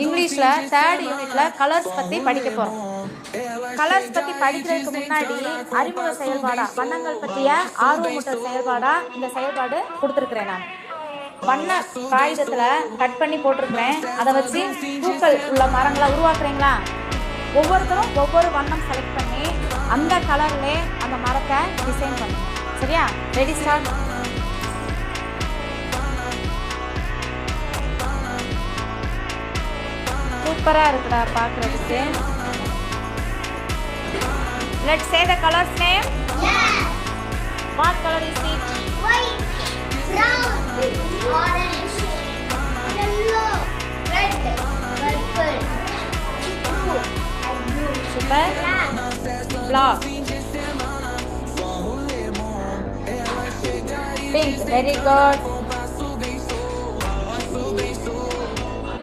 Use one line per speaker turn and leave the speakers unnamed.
இங்கிலீஷ்ல தேர்ட் யூனிட்ல கலர்ஸ் பத்தி படிக்க போறோம். கலர்ஸ் பத்தி படிக்கிறதுக்கு முன்னாடி அறிமுக செயல்பாடா வண்ணங்கள் பற்றிய ஆர்வமூட்டல் செயல்பாடா இந்த செயல்பாடு கொடுத்துருக்கிறேன். நான் வண்ண காகிதத்துல கட் பண்ணி போட்டிருக்கிறேன். அதை வச்சு பூக்கள் உள்ள மரங்களை உருவாக்குறீங்களா? ஒவ்வொருத்தரும் ஒவ்வொரு வண்ணம் செலக்ட் பண்ணி அந்த கலர்ல அந்த மரத்தை டிசைன் பண்ணுங்க. சரியா? Ready, start. சூப்பரா இருக்குடா பார்க்கிறதுக்கு. Let's say the colors name.
Yeah.
What color is it?
White, brown, orange, yellow, red, purple, blue, and blue.
Super.
Black.
Pink. Very good.